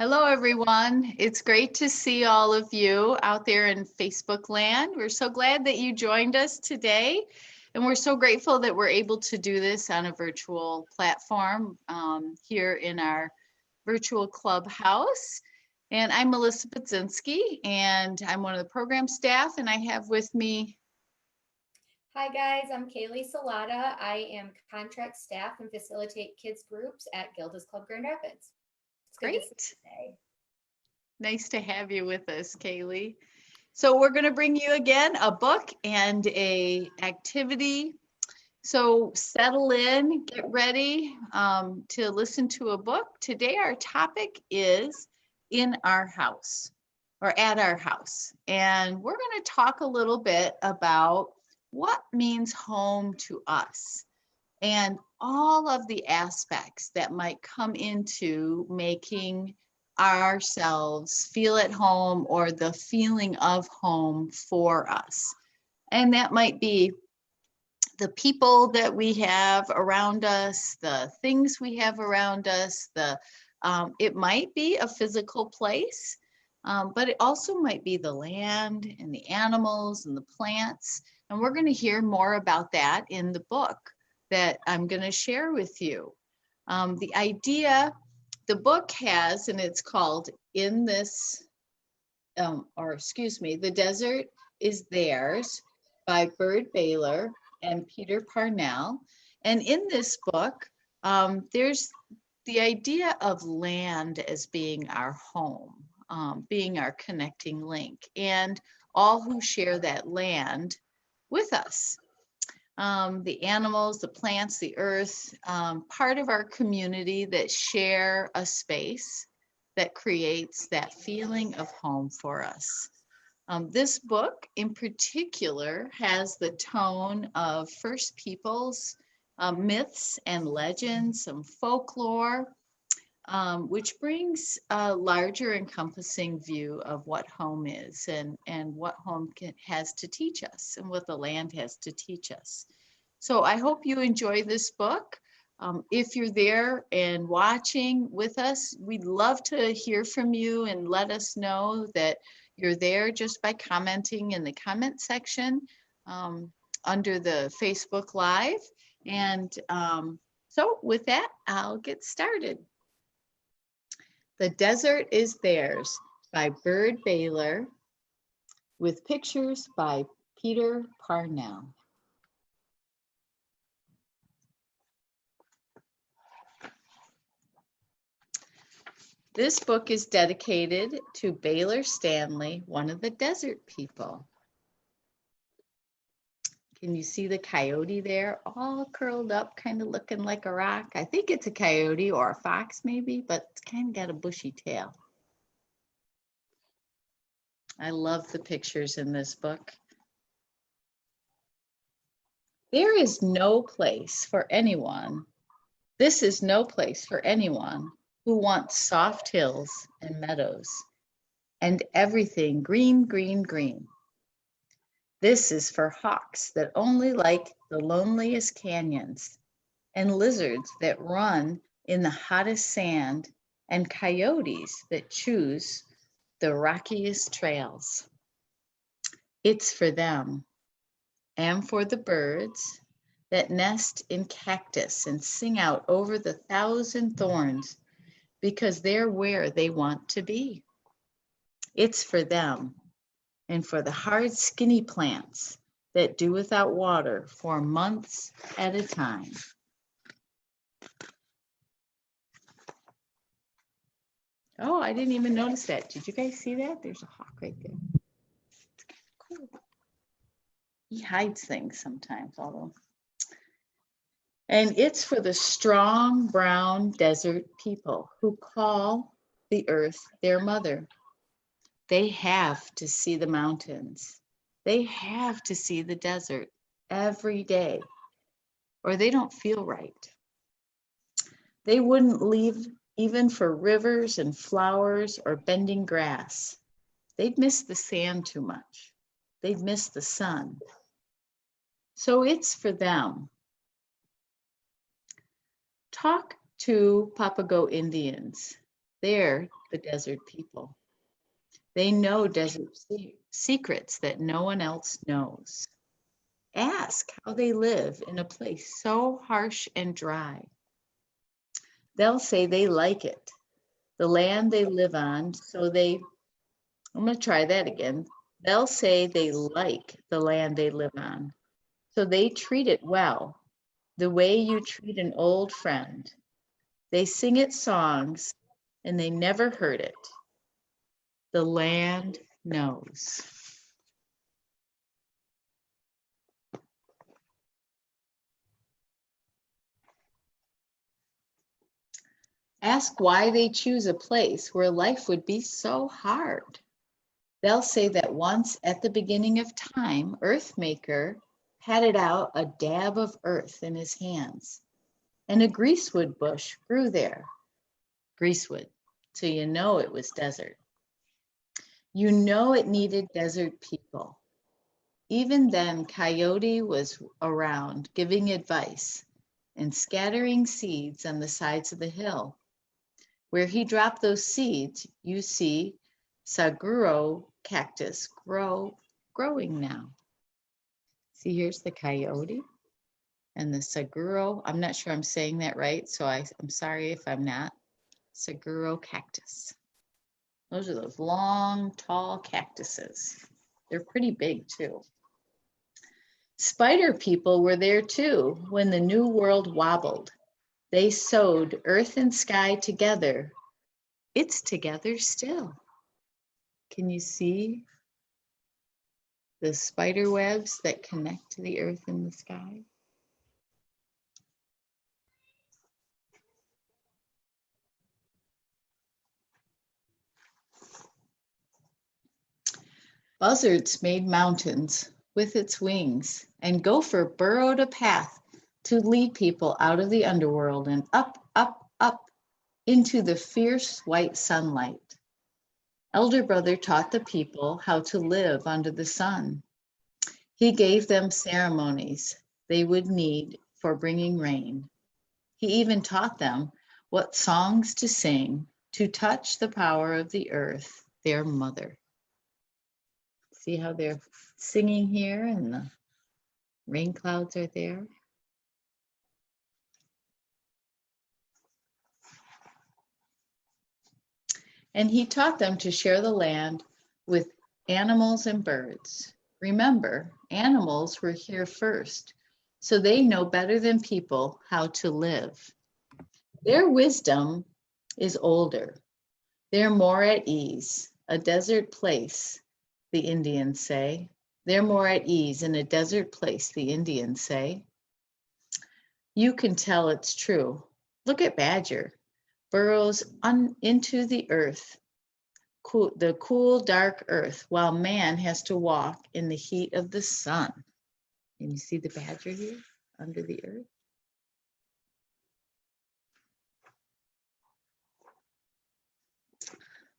Hello, everyone. It's great to see all of you out there in Facebook land. We're so glad that you joined us today, and we're so grateful that we're able to do this on a virtual platform here in our virtual clubhouse. And I'm Melissa Budzinski, and I'm one of the program staff, and I have with me. Hi guys, I'm Kaylee Salata. I am contract staff and facilitate kids groups at Gilda's Club Grand Rapids. It's good Great. to see you today. Nice to have you with us, Kaylee. So we're going to bring you again a book and a activity. So settle in, get ready to listen to a book. Today our topic is in our house or at our house. And we're going to talk a little bit about what means home to us and all of the aspects that might come into making ourselves feel at home or the feeling of home for us. And that might be the people that we have around us, the things we have around us, it might be a physical place, but it also might be the land and the animals and the plants. And we're going to hear more about that in the book that I'm going to share with you. The book has, and it's called The Desert is Theirs by Byrd Baylor and Peter Parnall. And in this book, there's the idea of land as being our home, being our connecting link, and all who share that land with us. The animals, the plants, the earth, part of our community that share a space that creates that feeling of home for us. This book in particular has the tone of First Peoples, myths and legends, some folklore, which brings a larger encompassing view of what home is and what home has to teach us and what the land has to teach us. So I hope you enjoy this book. If you're there and watching with us, we'd love to hear from you and let us know that you're there just by commenting in the comment section under the Facebook Live. And so with that, I'll get started. The Desert is Theirs by Byrd Baylor with pictures by Peter Parnall. This book is dedicated to Baylor Stanley, one of the desert people. Can you see the coyote there, all curled up, kind of looking like a rock? I think it's a coyote or a fox maybe, but it's kind of got a bushy tail. I love the pictures in this book. There is no place for anyone. This is no place for anyone who wants soft hills and meadows and everything green, green, green. This is for hawks that only like the loneliest canyons and lizards that run in the hottest sand and coyotes that choose the rockiest trails. It's for them and for the birds that nest in cactus and sing out over the 1,000 thorns because they're where they want to be. It's for them and for the hard, skinny plants that do without water for months at a time. Oh, I didn't even notice that. Did you guys see that? There's a hawk right there. It's kind of cool. He hides things sometimes, although. And it's for the strong brown desert people who call the earth their mother. They have to see the mountains. They have to see the desert every day, or they don't feel right. They wouldn't leave even for rivers and flowers or bending grass. They'd miss the sand too much. They'd miss the sun. So it's for them. Talk to Papago Indians. They're the desert people. They know desert secrets that no one else knows. Ask how they live in a place so harsh and dry. They'll say they like it, the land they live on, I'm going to try that again. They'll say they like the land they live on, so they treat it well, the way you treat an old friend. They sing it songs, and they never heard it. The land knows. Ask why they choose a place where life would be so hard. They'll say that once at the beginning of time, Earthmaker patted out a dab of earth in his hands, and a greasewood bush grew there. Greasewood, so you know it was desert. You know it needed desert people. Even then, Coyote was around giving advice and scattering seeds on the sides of the hill. Where he dropped those seeds, you see Saguro cactus growing now. See, here's the coyote and the Saguro. I'm not sure I'm saying that right, so I'm sorry if I'm not. Saguro cactus. Those are those long, tall cactuses. They're pretty big too. Spyder people were there too when the new world wobbled. They sewed earth and sky together. It's together still. Can you see the spider webs that connect the earth and the sky? Buzzards made mountains with its wings, and Gopher burrowed a path to lead people out of the underworld and up, up, up into the fierce white sunlight. Elder Brother taught the people how to live under the sun. He gave them ceremonies they would need for bringing rain. He even taught them what songs to sing to touch the power of the earth, their mother. See how they're singing here and the rain clouds are there? And he taught them to share the land with animals and birds. Remember, animals were here first, so they know better than people how to live. Their wisdom is older. They're more at ease. A desert place, the Indians say. They're more at ease in a desert place, the Indians say. You can tell it's true. Look at Badger. Burrows into the earth, the cool, dark earth, while man has to walk in the heat of the sun. Can you see the badger here under the earth?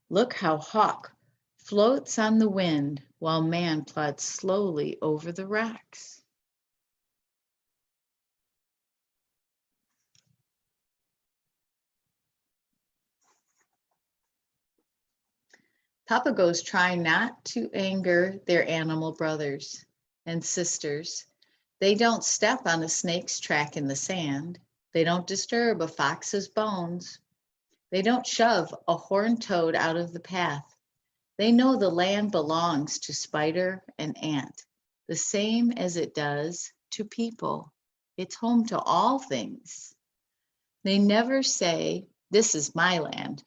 Look how Hawk floats on the wind while man plods slowly over the rocks. Papagos try not to anger their animal brothers and sisters. They don't step on a snake's track in the sand. They don't disturb a fox's bones. They don't shove a horned toad out of the path. They know the land belongs to spider and ant, the same as it does to people. It's home to all things. They never say, "This is my land.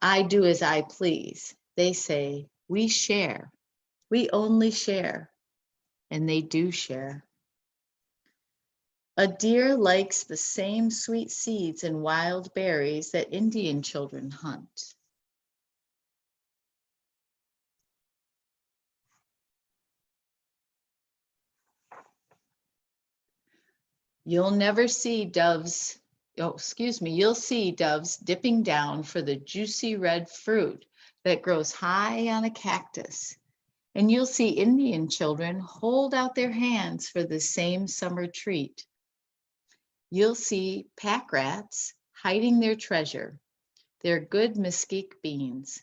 I do as I please." They say, "We share. We only share." And they do share. A deer likes the same sweet seeds and wild berries that Indian children hunt. You'll never see doves, you'll see doves dipping down for the juicy red fruit that grows high on a cactus. And you'll see Indian children hold out their hands for the same summer treat. You'll see pack rats hiding their treasure, They're good mesquite beans,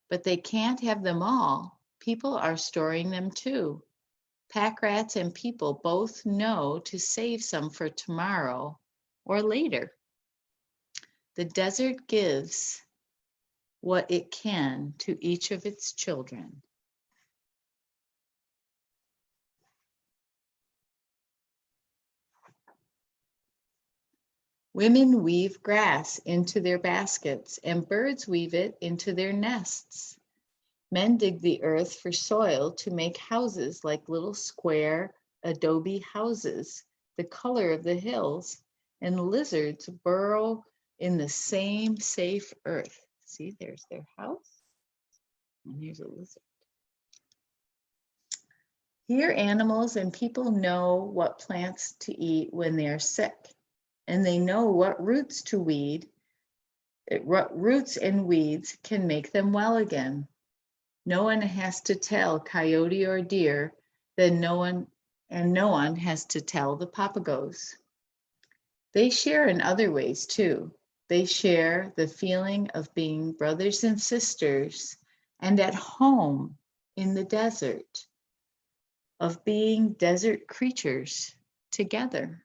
but they can't have them all. People are storing them too. Pack rats and people both know to save some for tomorrow or later. The desert gives what it can to each of its children. Women weave grass into their baskets, and birds weave it into their nests. Men dig the earth for soil to make houses like little square adobe houses, the color of the hills, and lizards burrow in the same safe earth. See, there's their house, and here's a lizard. Here, animals and people know what plants to eat when they're sick, and they know what roots to weed. Roots and weeds can make them well again. No one has to tell coyote or deer, no one has to tell the papagos. They share in other ways too. They share the feeling of being brothers and sisters and at home in the desert, of being desert creatures together.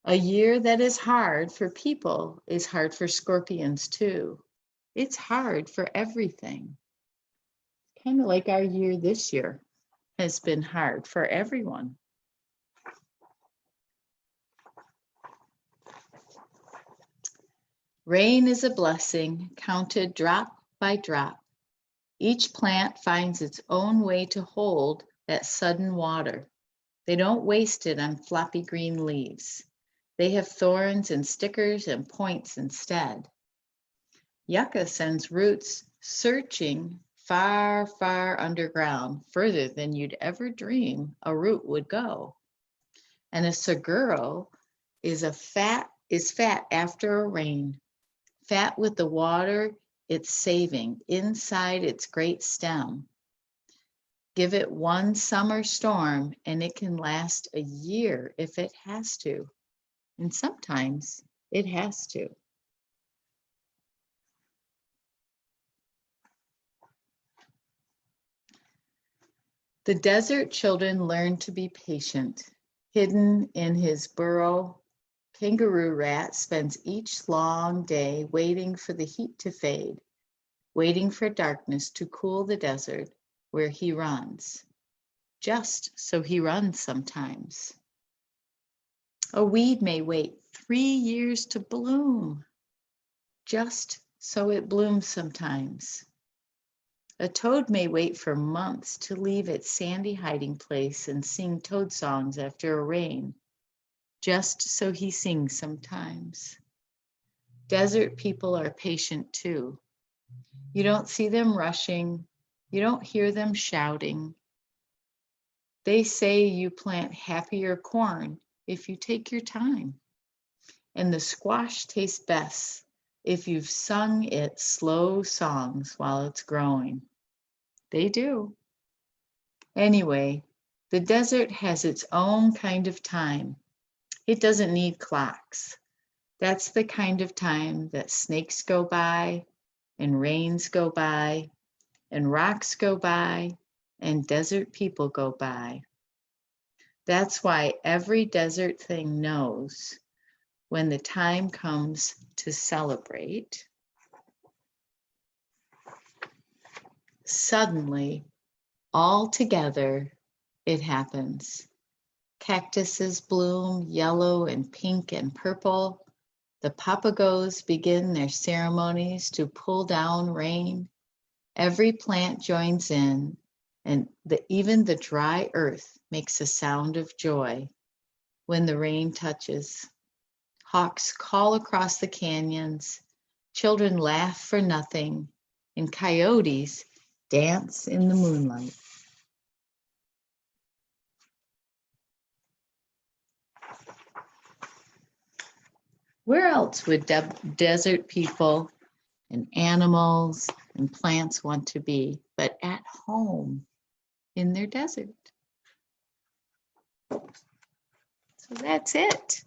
A year that is hard for people is hard for scorpions too. It's hard for everything. Kind of like our year this year has been hard for everyone. Rain is a blessing, counted drop by drop. Each plant finds its own way to hold that sudden water. They don't waste it on floppy green leaves. They have thorns and stickers and points instead. Yucca sends roots searching far, far underground, further than you'd ever dream a root would go. And a seguro is fat after a rain, fat with the water it's saving inside its great stem. Give it one summer storm and it can last a year if it has to. And sometimes it has to. The desert children learn to be patient. Hidden in his burrow, Kangaroo Rat spends each long day waiting for the heat to fade, waiting for darkness to cool the desert where he runs. Just so he runs sometimes. A weed may wait 3 years to bloom, just so it blooms sometimes. A toad may wait for months to leave its sandy hiding place and sing toad songs after a rain, just so he sings sometimes. Desert people are patient too. You don't see them rushing. You don't hear them shouting. They say you plant happier corn if you take your time. And the squash tastes best if you've sung it slow songs while it's growing. They do. Anyway, the desert has its own kind of time. It doesn't need clocks. That's the kind of time that snakes go by, and rains go by, and rocks go by, and desert people go by. That's why every desert thing knows when the time comes to celebrate, suddenly, all together, it happens. Cactuses bloom yellow and pink and purple. The papagos begin their ceremonies to pull down rain. Every plant joins in, and even the dry earth makes a sound of joy when the rain touches. Hawks call across the canyons, children laugh for nothing, and coyotes dance in the moonlight. Where else would desert people and animals and plants want to be but at home in their desert? So that's it.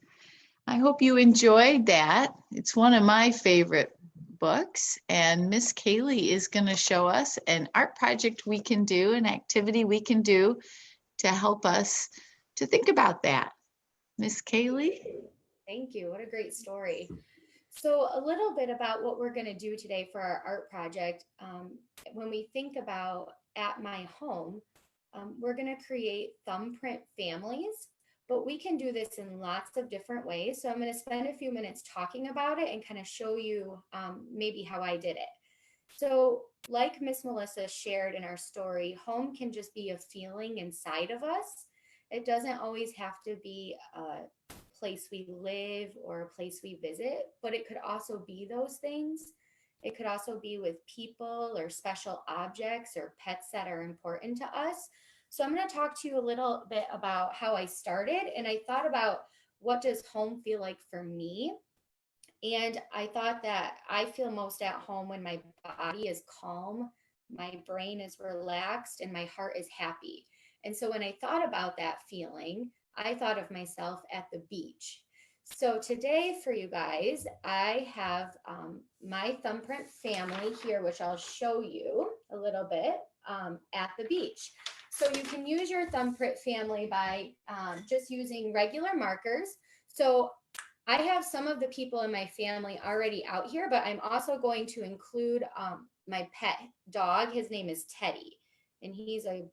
I hope you enjoyed that. It's one of my favorite books, and Miss Kaylee is going to show us an art project we can do, an activity we can do to help us to think about that. Miss Kaylee? Thank you. What a great story. So, a little bit about what we're going to do today for our art project. When we think about at my home, we're going to create thumbprint families, but we can do this in lots of different ways. So, I'm going to spend a few minutes talking about it and kind of show you maybe how I did it. So, like Miss Melissa shared in our story, home can just be a feeling inside of us. It doesn't always have to be a place we live or a place we visit, but it could also be those things. It could also be with people or special objects or pets that are important to us. So I'm going to talk to you a little bit about how I started, and I thought about what does home feel like for me. And I thought that I feel most at home when my body is calm, my brain is relaxed, and my heart is happy. And so when I thought about that feeling, I thought of myself at the beach. So today for you guys, I have my thumbprint family here, which I'll show you a little bit at the beach. So you can use your thumbprint family by just using regular markers. So I have some of the people in my family already out here, but I'm also going to include my pet dog. His name is Teddy, and he's a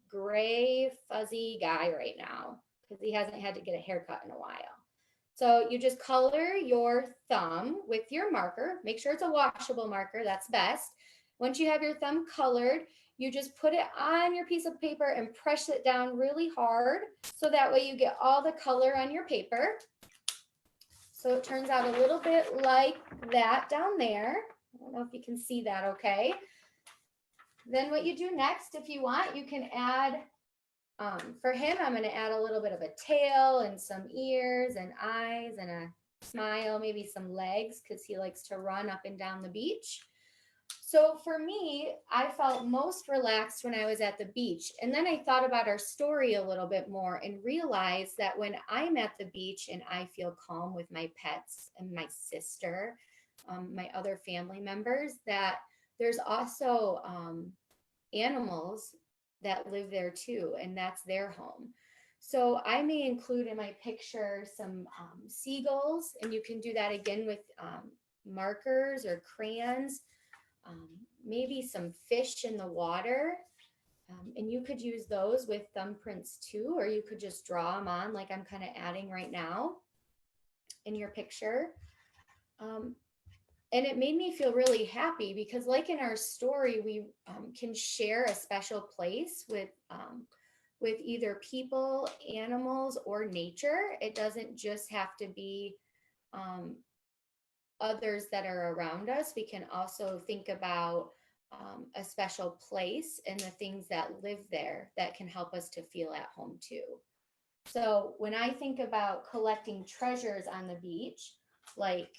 gray, fuzzy guy right now because he hasn't had to get a haircut in a while. So you just color your thumb with your marker. Make sure it's a washable marker. That's best. Once you have your thumb colored, you just put it on your piece of paper and press it down really hard so that way you get all the color on your paper. So it turns out a little bit like that down there. I don't know if you can see that okay. Then what you do next, if you want, you can add, for him, I'm going to add a little bit of a tail and some ears and eyes and a smile, maybe some legs because he likes to run up and down the beach. So for me, I felt most relaxed when I was at the beach. And then I thought about our story a little bit more and realized that when I'm at the beach and I feel calm with my pets and my sister, my other family members, that there's also animals that live there too, and that's their home. So I may include in my picture some seagulls, and you can do that again with markers or crayons. Maybe some fish in the water. And you could use those with thumbprints too, or you could just draw them on like I'm kind of adding right now in your picture. And it made me feel really happy because like in our story, we can share a special place with either people, animals, or nature. It doesn't just have to be others that are around us. We can also think about a special place and the things that live there that can help us to feel at home too. So when I think about collecting treasures on the beach, like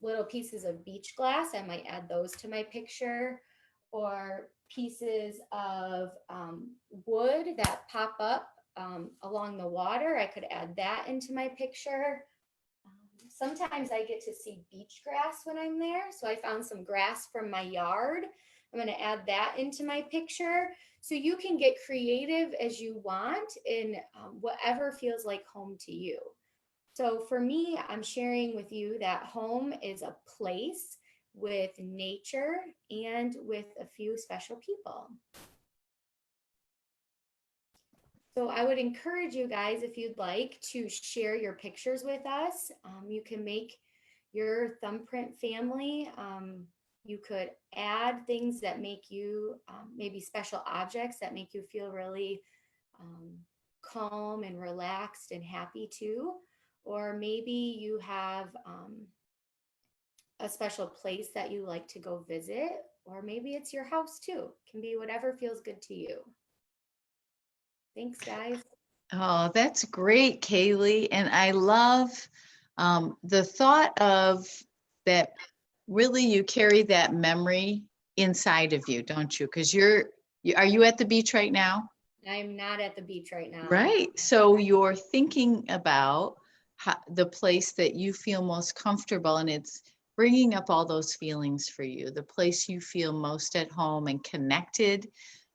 little pieces of beach glass, I might add those to my picture, or pieces of wood that pop up along the water. I could add that into my picture. Sometimes I get to see beach grass when I'm there. So I found some grass from my yard. I'm going to add that into my picture. So you can get creative as you want in whatever feels like home to you. So for me, I'm sharing with you that home is a place with nature and with a few special people. So I would encourage you guys, if you'd like, to share your pictures with us. You can make your thumbprint family. You could add things that make you, maybe special objects that make you feel really calm and relaxed and happy too. Or maybe you have a special place that you like to go visit, or maybe it's your house too. It can be whatever feels good to you. Thanks, guys. Oh, that's great, Kaylee. And I love the thought of that really you carry that memory inside of you, don't you? Because are you at the beach right now? I'm not at the beach right now. Right. So you're thinking about the place that you feel most comfortable, and it's bringing up all those feelings for you, the place you feel most at home and connected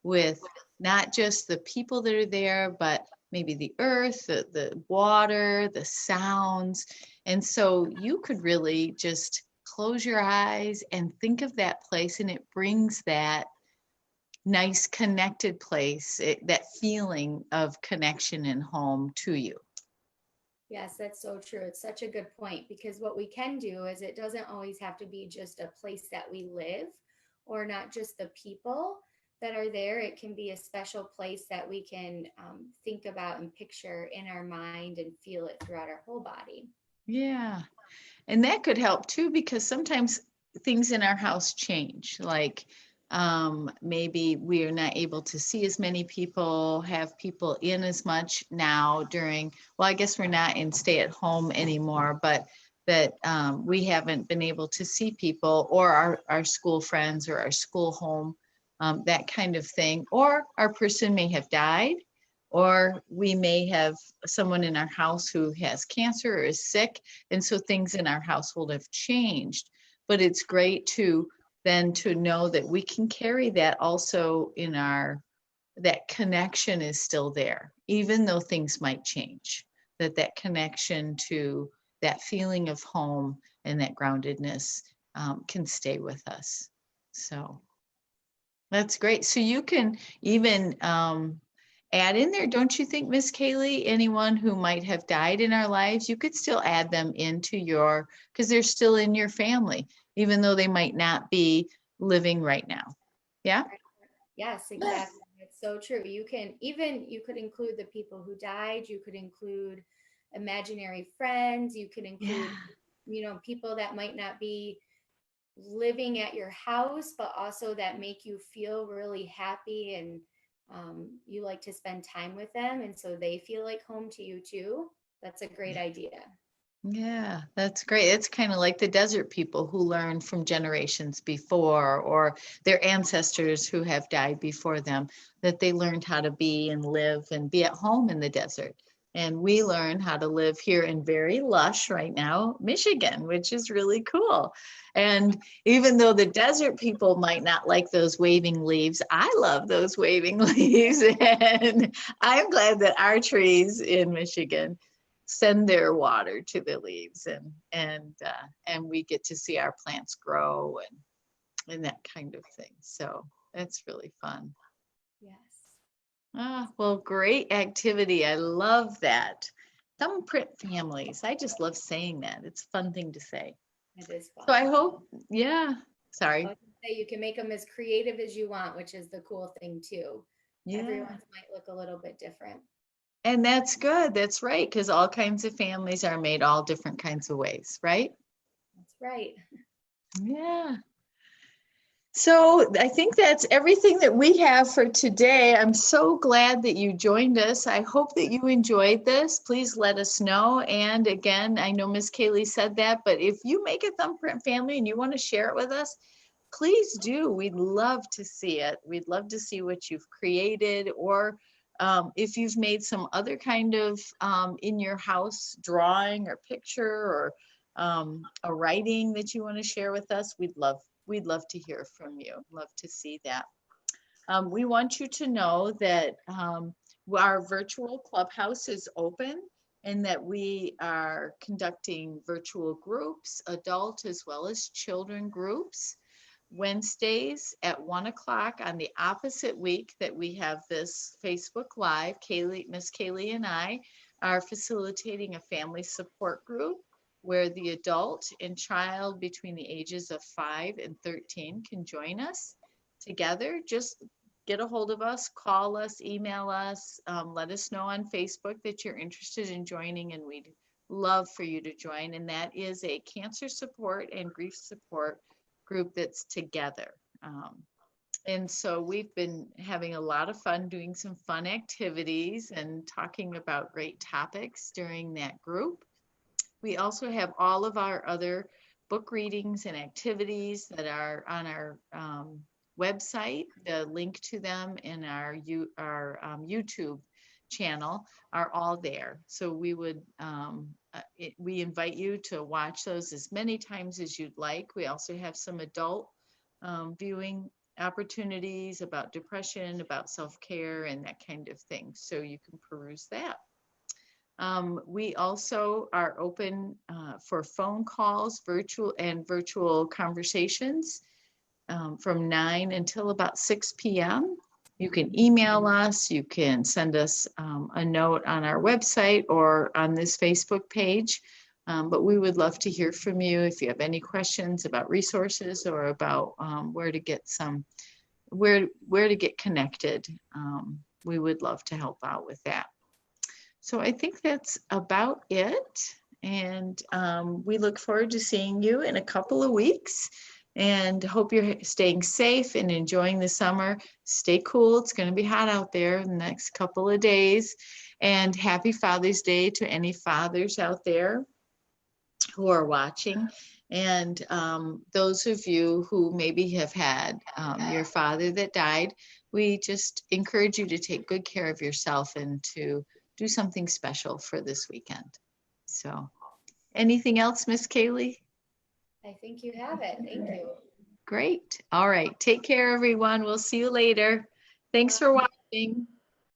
with, not just the people that are there, but maybe the earth, the water, the sounds. And so you could really just close your eyes and think of that place, and it brings that nice connected place, that feeling of connection and home to you. Yes, that's so true. It's such a good point because what we can do is it doesn't always have to be just a place that we live or not just the people that are there. It can be a special place that we can think about and picture in our mind and feel it throughout our whole body. Yeah. And that could help too, because sometimes things in our house change. Like maybe we are not able to see as many people, have people in as much now during, well, I guess we're not in stay at home anymore, but that we haven't been able to see people or our school friends or our school home, that kind of thing. Or our person may have died, or we may have someone in our house who has cancer or is sick. And so things in our household have changed. But it's great to then to know that we can carry that also in that connection is still there, even though things might change, that connection to that feeling of home and that groundedness can stay with us. So that's great. So you can even add in there, don't you think, Miss Kaylee, anyone who might have died in our lives, you could still add them into because they're still in your family, even though they might not be living right now. Yeah? Yes, exactly. It's so true. You could include the people who died, you could include imaginary friends, you could Yeah. include, people that might not be living at your house, but also that make you feel really happy and you like to spend time with them. And so they feel like home to you too. That's a great idea. Yeah, that's great. It's kind of like the desert people who learned from generations before, or their ancestors who have died before them, that they learned how to be and live and be at home in the desert. And we learn how to live here in very lush right now, Michigan, which is really cool. And even though the desert people might not like those waving leaves, I love those waving leaves. And I'm glad that our trees in Michigan send their water to the leaves, and we get to see our plants grow and that kind of thing. So that's really fun. Yes, Well, great activity. I love that. Thumbprint families. I just love saying that. It's a fun thing to say. it is So I fun. hope, yeah. I Sorry. was gonna say you can make them as creative as you want, which is the cool thing too. Yeah. Everyone's might look a little bit different. And that's good. That's right. Because all kinds of families are made all different kinds of ways, right? That's right. Yeah. So I think that's everything that we have for today. I'm so glad that you joined us. I hope that you enjoyed this. Please let us know. And again, I know Miss Kaylee said that, but if you make a thumbprint family and you want to share it with us, please do. We'd love to see it. We'd love to see what you've created, or if you've made some other kind of in your house drawing or picture, or a writing that you want to share with us. We'd love to hear from you. Love to see that. We want you to know that our virtual clubhouse is open, and that we are conducting virtual groups, adult as well as children groups, Wednesdays at 1 o'clock on the opposite week that we have this Facebook Live. Miss Kaylee and I are facilitating a family support group where the adult and child between the ages of 5 and 13 can join us together. Just get a hold of us, call us, email us, let us know on Facebook that you're interested in joining, and we'd love for you to join. And that is a cancer support and grief support group that's together. And so we've been having a lot of fun doing some fun activities and talking about great topics during that group. We also have all of our other book readings and activities that are on our website. The link to them in our YouTube channel are all there. So we would we invite you to watch those as many times as you'd like. We also have some adult viewing opportunities about depression, about self-care, and that kind of thing. So you can peruse that. We also are open for phone calls, virtual conversations from 9 until about 6 p.m. You can email us, you can send us a note on our website or on this Facebook page. But we would love to hear from you if you have any questions about resources or about where to get connected. We would love to help out with that. So I think that's about it. And we look forward to seeing you in a couple of weeks and hope you're staying safe and enjoying the summer. Stay cool. It's going to be hot out there in the next couple of days. And happy Father's Day to any fathers out there who are watching. And those of you who maybe have had your father that died, we just encourage you to take good care of yourself and to do something special for this weekend. So anything else, Miss Kaylee? I think you have it. Thank you. Great. All right. Take care, everyone. We'll see you later. Thanks for watching.